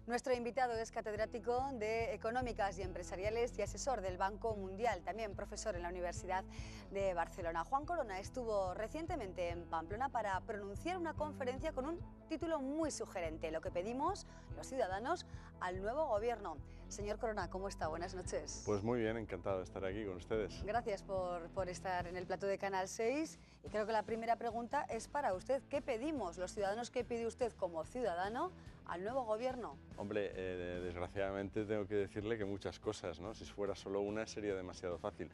Nuestro invitado es catedrático de Económicas y Empresariales y asesor del Banco Mundial, también profesor en la Universidad de Barcelona. Juan Corona estuvo recientemente en Pamplona para pronunciar una conferencia con un título muy sugerente: lo que pedimos los ciudadanos al nuevo gobierno. Señor Corona, ¿cómo está? Buenas noches. Pues muy bien, encantado de estar aquí con ustedes. Gracias por estar en el plató de Canal 6. Y creo que la primera pregunta es para usted. ¿Qué pedimos los ciudadanos? ¿Qué pide usted como ciudadano al nuevo gobierno? Hombre, desgraciadamente tengo que decirle que muchas cosas, ¿no? Si fuera solo una sería demasiado fácil.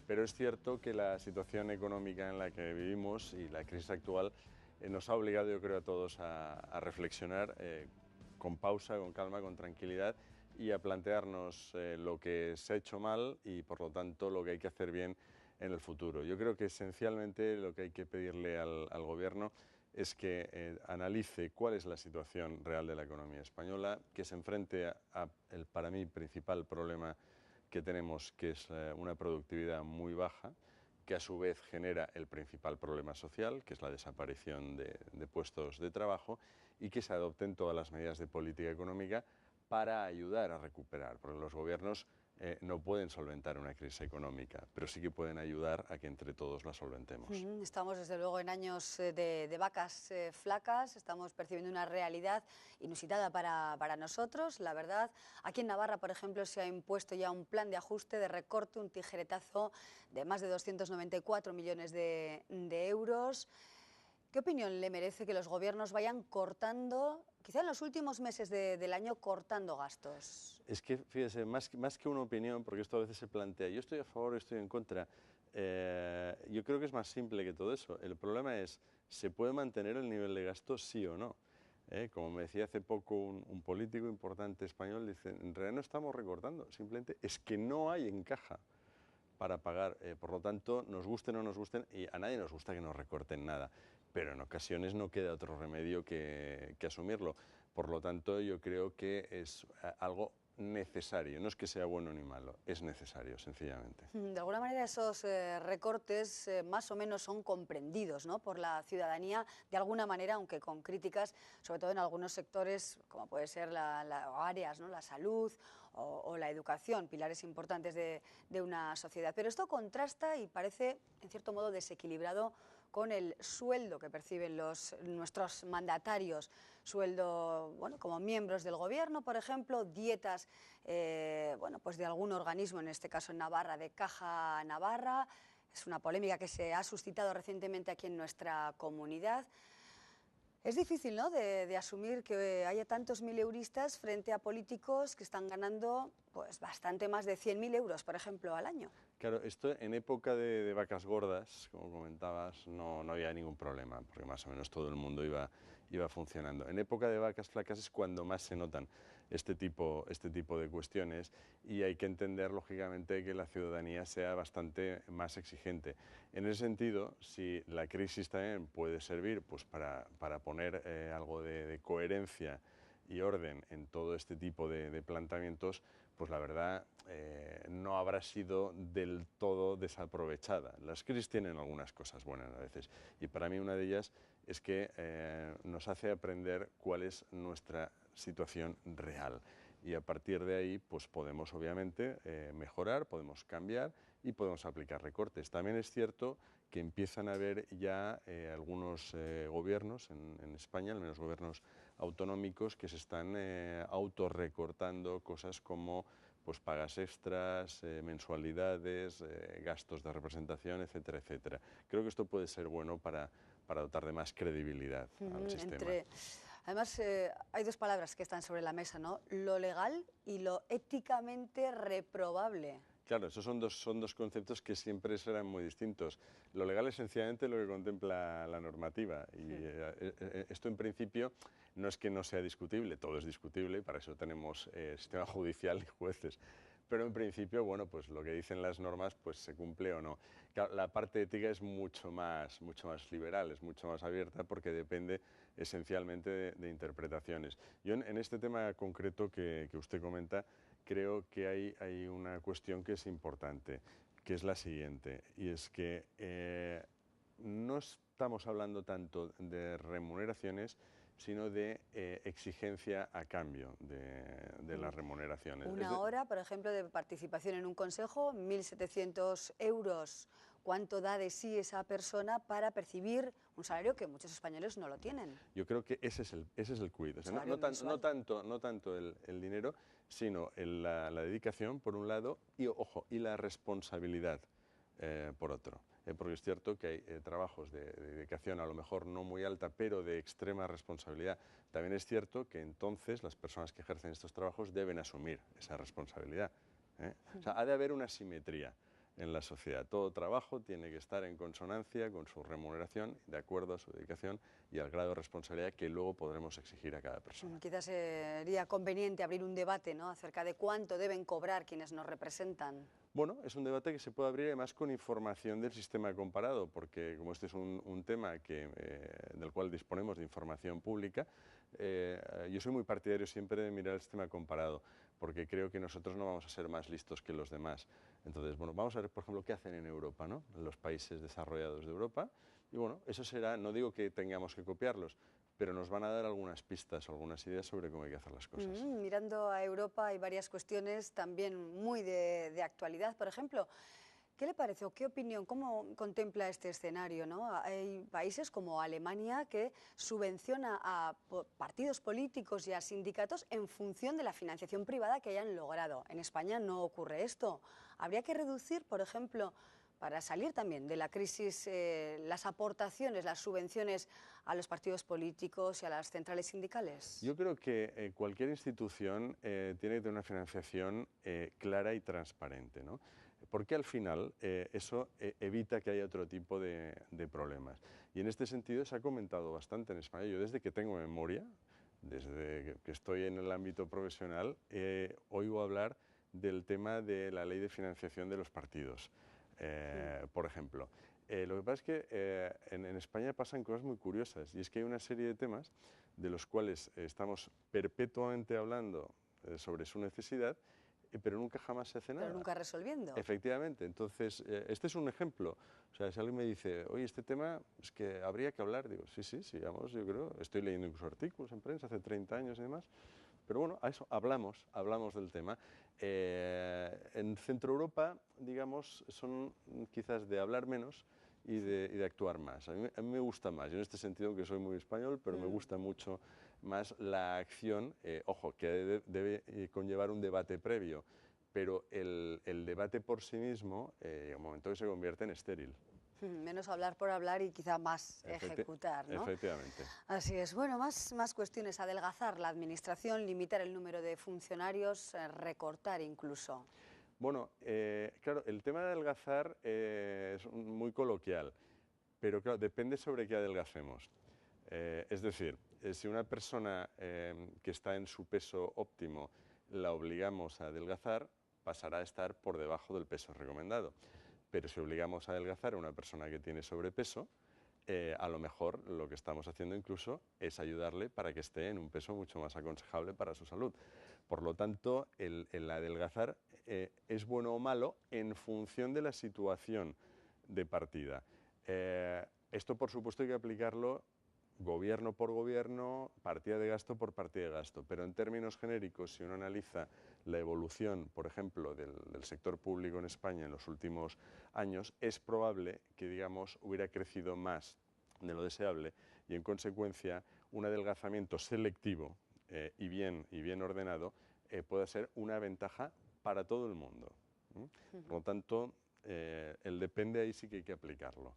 Pero es cierto que la situación económica en la que vivimos y la crisis actual nos ha obligado, yo creo, a todos a reflexionar con pausa, con calma, con tranquilidad y a plantearnos lo que se ha hecho mal y, por lo tanto, lo que hay que hacer bien en el futuro. Yo creo que esencialmente lo que hay que pedirle al Gobierno es que analice cuál es la situación real de la economía española, que se enfrente a el, para mí, principal problema que tenemos, que es una productividad muy baja, que a su vez genera el principal problema social, que es la desaparición de puestos de trabajo, y que se adopten todas las medidas de política económica para ayudar a recuperar, porque los gobiernos no pueden solventar una crisis económica, pero sí que pueden ayudar a que entre todos la solventemos. Estamos desde luego en años de vacas flacas, estamos percibiendo una realidad inusitada para nosotros, la verdad. Aquí en Navarra, por ejemplo, se ha impuesto ya un plan de ajuste, de recorte, un tijeretazo de más de 294 millones de euros. ¿Qué opinión le merece que los gobiernos vayan cortando, quizá en los últimos meses del año, cortando gastos? Es que, fíjese, más que una opinión, porque esto a veces se plantea, yo estoy a favor, estoy en contra, yo creo que es más simple que todo eso. El problema es, ¿se puede mantener el nivel de gasto sí o no? Como me decía hace poco un político importante español, dice, en realidad no estamos recortando, simplemente es que no hay en caja para pagar, por lo tanto, nos gusten o no nos gusten, y a nadie nos gusta que nos recorten nada, pero en ocasiones no queda otro remedio que asumirlo. Por lo tanto, yo creo que es algo necesario, no es que sea bueno ni malo, es necesario, sencillamente. De alguna manera esos recortes más o menos son comprendidos, ¿no?, por la ciudadanía, de alguna manera, aunque con críticas, sobre todo en algunos sectores, como puede ser áreas, ¿no?, la salud o la educación, pilares importantes de una sociedad. Pero esto contrasta y parece, en cierto modo, desequilibrado con el sueldo que perciben nuestros mandatarios, sueldo, bueno, como miembros del gobierno, por ejemplo, dietas, bueno, pues de algún organismo, en este caso en Navarra, de Caja Navarra. Es una polémica que se ha suscitado recientemente aquí en nuestra comunidad. Es difícil, ¿no?, de asumir que haya tantos mileuristas frente a políticos que están ganando pues bastante más de 100.000 euros, por ejemplo, al año. Claro, esto en época de vacas gordas, como comentabas, no había ningún problema, porque más o menos todo el mundo iba funcionando. En época de vacas flacas es cuando más se notan este tipo de cuestiones, y hay que entender, lógicamente, que la ciudadanía sea bastante más exigente. En ese sentido, si la crisis también puede servir pues, para poner algo de coherencia y orden en todo este tipo de planteamientos, pues la verdad no habrá sido del todo desaprovechada. Las crisis tienen algunas cosas buenas a veces, y para mí una de ellas es que nos hace aprender cuál es nuestra situación real, y a partir de ahí pues podemos obviamente mejorar, podemos cambiar y podemos aplicar recortes. También es cierto que empiezan a haber ya algunos gobiernos en España, al menos gobiernos autonómicos, que se están autorrecortando cosas como pues pagas extras, mensualidades, gastos de representación, etcétera, etcétera. Creo que esto puede ser bueno para dotar de más credibilidad al sistema. Además, hay dos palabras que están sobre la mesa, ¿no?, lo legal y lo éticamente reprobable. Claro, esos son dos conceptos que siempre serán muy distintos. Lo legal es sencillamente lo que contempla la normativa, y esto en principio no es que no sea discutible, todo es discutible, y para eso tenemos sistema judicial y jueces. Pero en principio, bueno, pues lo que dicen las normas pues se cumple o no. Claro, la parte ética es mucho más liberal, es mucho más abierta, porque depende esencialmente de interpretaciones. Yo en este tema concreto que usted comenta, creo que hay una cuestión que es importante, que es la siguiente, y es que no estamos hablando tanto de remuneraciones, sino de exigencia a cambio de las remuneraciones. Una hora, por ejemplo, de participación en un consejo, 1.700 euros. ¿Cuánto da de sí esa persona para percibir un salario que muchos españoles no lo tienen? Yo creo que ese es el quid. O sea, no tanto el dinero, sino la dedicación, por un lado, y, ojo, y la responsabilidad, por otro. Porque es cierto que hay trabajos de dedicación a lo mejor no muy alta, pero de extrema responsabilidad. También es cierto que entonces las personas que ejercen estos trabajos deben asumir esa responsabilidad. O sea, ha de haber una simetría en la sociedad. Todo trabajo tiene que estar en consonancia con su remuneración, de acuerdo a su dedicación y al grado de responsabilidad que luego podremos exigir a cada persona. Quizás sería conveniente abrir un debate, ¿no?, acerca de cuánto deben cobrar quienes nos representan. Bueno, es un debate que se puede abrir además con información del sistema comparado, porque como este es un tema del cual disponemos de información pública, yo soy muy partidario siempre de mirar el sistema comparado, porque creo que nosotros no vamos a ser más listos que los demás. Entonces, bueno, vamos a ver, por ejemplo, qué hacen en Europa, ¿no?, en los países desarrollados de Europa, y bueno, eso será, no digo que tengamos que copiarlos, pero nos van a dar algunas pistas, algunas ideas sobre cómo hay que hacer las cosas. Mirando a Europa hay varias cuestiones también muy de actualidad. Por ejemplo, ¿qué le parece o qué opinión, cómo contempla este escenario, ¿no? Hay países como Alemania que subvenciona a partidos políticos y a sindicatos en función de la financiación privada que hayan logrado. En España no ocurre esto. Habría que reducir, por ejemplo, para salir también de la crisis, las aportaciones, las subvenciones a los partidos políticos y a las centrales sindicales. Yo creo que cualquier institución tiene que tener una financiación clara y transparente, ¿no? Porque al final eso evita que haya otro tipo de problemas. Y en este sentido se ha comentado bastante en España. Yo desde que tengo memoria, desde que estoy en el ámbito profesional, oigo hablar del tema de la ley de financiación de los partidos, por ejemplo. Lo que pasa es que en España pasan cosas muy curiosas, y es que hay una serie de temas de los cuales estamos perpetuamente hablando sobre su necesidad, pero nunca jamás se hace nada. Pero nunca resolviendo. Efectivamente. Entonces, este es un ejemplo. O sea, si alguien me dice, oye, este tema es que habría que hablar, digo, sí, sigamos, yo creo. Estoy leyendo incluso artículos en prensa hace 30 años y demás. Pero bueno, a eso hablamos del tema. En Centro Europa, digamos, son quizás de hablar menos y de actuar más. A mí me gusta más, yo en este sentido que soy muy español, pero me gusta mucho más la acción, ojo, que debe conllevar un debate previo, pero el debate por sí mismo, llega un momento que se convierte en estéril. Menos hablar por hablar y quizá más ejecutar, ¿no? Efectivamente. Así es. Bueno, más cuestiones. Adelgazar la administración, limitar el número de funcionarios, recortar incluso. Bueno, claro, el tema de adelgazar es muy coloquial, pero claro, depende sobre qué adelgacemos. Es decir, si una persona que está en su peso óptimo la obligamos a adelgazar, pasará a estar por debajo del peso recomendado. Pero si obligamos a adelgazar a una persona que tiene sobrepeso, a lo mejor lo que estamos haciendo incluso es ayudarle para que esté en un peso mucho más aconsejable para su salud. Por lo tanto, el adelgazar es bueno o malo en función de la situación de partida. Esto, por supuesto, hay que aplicarlo gobierno por gobierno, partida de gasto por partida de gasto, pero en términos genéricos, si uno analiza la evolución, por ejemplo, del sector público en España en los últimos años, es probable que, digamos, hubiera crecido más de lo deseable y, en consecuencia, un adelgazamiento selectivo y bien ordenado pueda ser una ventaja para todo el mundo. Por lo tanto, el depende ahí sí que hay que aplicarlo.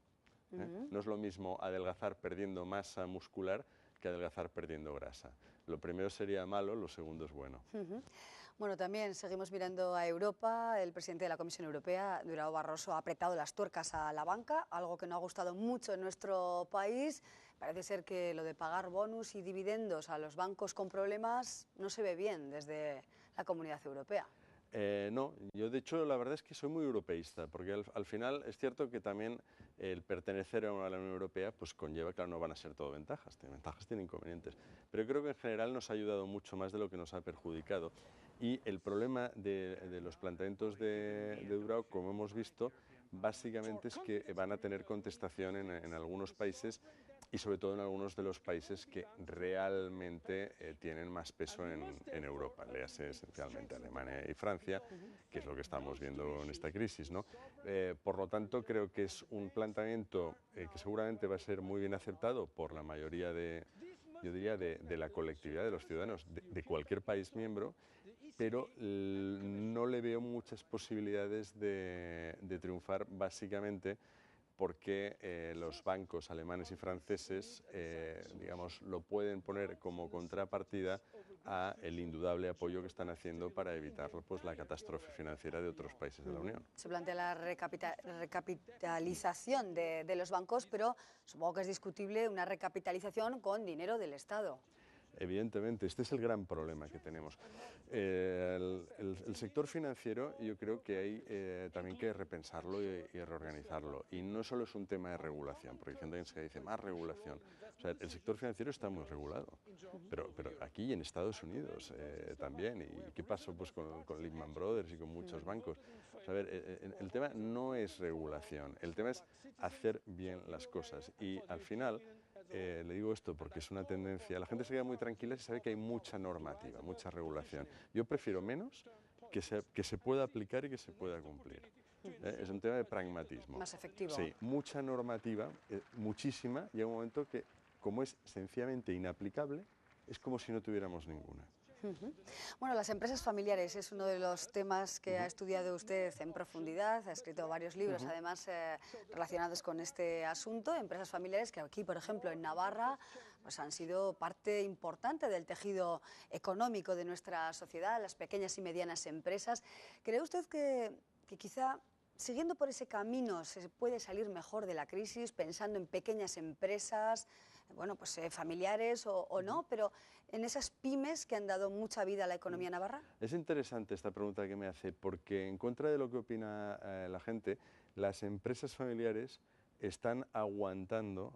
No es lo mismo adelgazar perdiendo masa muscular que adelgazar perdiendo grasa. Lo primero sería malo, lo segundo es bueno. Bueno, también seguimos mirando a Europa. El presidente de la Comisión Europea, Durão Barroso, ha apretado las tuercas a la banca, algo que no ha gustado mucho en nuestro país. Parece ser que lo de pagar bonus y dividendos a los bancos con problemas no se ve bien desde la Comunidad Europea. No, yo de hecho la verdad es que soy muy europeísta, porque al final es cierto que también el pertenecer a la Unión Europea pues conlleva, claro, no van a ser todo ventajas, tiene inconvenientes, pero creo que en general nos ha ayudado mucho más de lo que nos ha perjudicado. Y el problema de los planteamientos de Durão, como hemos visto, básicamente es que van a tener contestación en algunos países y sobre todo en algunos de los países que realmente tienen más peso en Europa, léase esencialmente Alemania y Francia, que es lo que estamos viendo en esta crisis, ¿no? Por lo tanto, creo que es un planteamiento que seguramente va a ser muy bien aceptado por la mayoría yo diría, de la colectividad de los ciudadanos de cualquier país miembro, pero no le veo muchas posibilidades de triunfar básicamente porque los bancos alemanes y franceses, digamos, lo pueden poner como contrapartida a el indudable apoyo que están haciendo para evitar pues, la catástrofe financiera de otros países de la Unión. Se plantea la recapitalización de los bancos, pero supongo que es discutible una recapitalización con dinero del Estado. Evidentemente, este es el gran problema que tenemos. El sector financiero yo creo que hay también que repensarlo y reorganizarlo. Y no solo es un tema de regulación, porque hay gente que dice más regulación. O sea, el sector financiero está muy regulado, pero aquí y en Estados Unidos también. ¿Y qué pasó pues, con Lehman Brothers y con muchos bancos? O sea, a ver, el tema no es regulación, el tema es hacer bien las cosas. Y al final... le digo esto porque es una tendencia, la gente se queda muy tranquila si sabe que hay mucha normativa, mucha regulación. Yo prefiero menos que se pueda aplicar y que se pueda cumplir. Es un tema de pragmatismo. Más efectivo. Sí, mucha normativa, muchísima, llega un momento que como es sencillamente inaplicable, es como si no tuviéramos ninguna. Bueno, las empresas familiares es uno de los temas que ha estudiado usted en profundidad, ha escrito varios libros además relacionados con este asunto, empresas familiares que aquí, por ejemplo, en Navarra, pues han sido parte importante del tejido económico de nuestra sociedad, las pequeñas y medianas empresas. ¿Cree usted que quizá siguiendo por ese camino se puede salir mejor de la crisis, pensando en pequeñas empresas, bueno, pues familiares o no, pero en esas pymes que han dado mucha vida a la economía navarra? Es interesante esta pregunta que me hace, porque en contra de lo que opina la gente, las empresas familiares están aguantando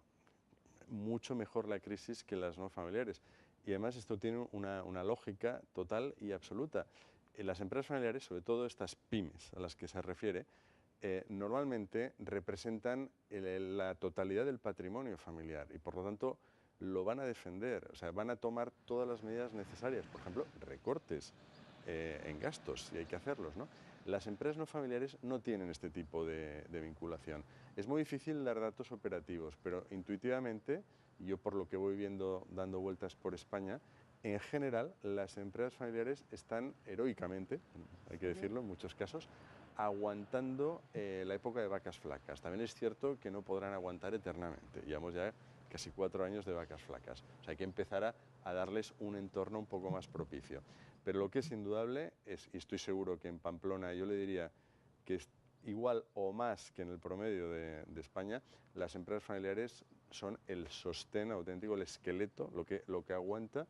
mucho mejor la crisis que las no familiares. Y además esto tiene una lógica total y absoluta. Las empresas familiares, sobre todo estas pymes a las que se refiere, normalmente representan la totalidad del patrimonio familiar y por lo tanto lo van a defender, o sea, van a tomar todas las medidas necesarias, por ejemplo, recortes en gastos, si hay que hacerlos, ¿no? Las empresas no familiares no tienen este tipo de vinculación. Es muy difícil dar datos operativos, pero intuitivamente, yo por lo que voy viendo dando vueltas por España, en general las empresas familiares están heroicamente, hay que decirlo en muchos casos, aguantando la época de vacas flacas. También es cierto que no podrán aguantar eternamente. Llevamos ya casi 4 años de vacas flacas. O sea, hay que empezar a darles un entorno un poco más propicio. Pero lo que es indudable es, y estoy seguro que en Pamplona yo le diría que es igual o más que en el promedio de España, las empresas familiares son el sostén auténtico, el esqueleto, lo que aguanta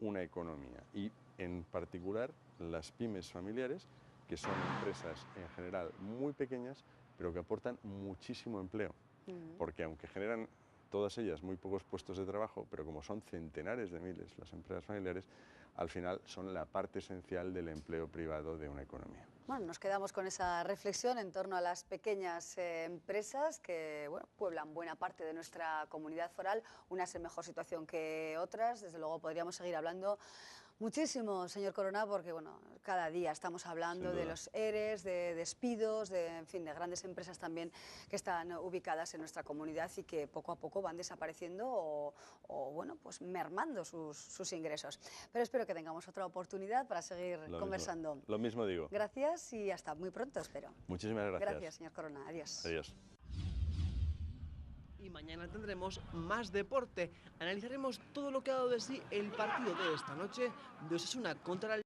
una economía. Y en particular las pymes familiares, que son empresas en general muy pequeñas, pero que aportan muchísimo empleo, porque aunque generan todas ellas muy pocos puestos de trabajo, pero como son centenares de miles las empresas familiares, al final son la parte esencial del empleo privado de una economía. Bueno, nos quedamos con esa reflexión en torno a las pequeñas empresas que bueno, pueblan buena parte de nuestra comunidad foral, unas en mejor situación que otras. Desde luego podríamos seguir hablando muchísimo, señor Corona, porque bueno, cada día estamos hablando de los EREs, de despidos, en fin, de grandes empresas también que están ubicadas en nuestra comunidad y que poco a poco van desapareciendo o bueno, pues mermando sus ingresos. Pero espero que tengamos otra oportunidad para seguir conversando. Lo mismo digo. Gracias y hasta muy pronto, espero. Muchísimas gracias. Gracias, señor Corona. Adiós. Adiós. Y mañana tendremos más deporte. Analizaremos todo lo que ha dado de sí el partido de esta noche de Osasuna contra el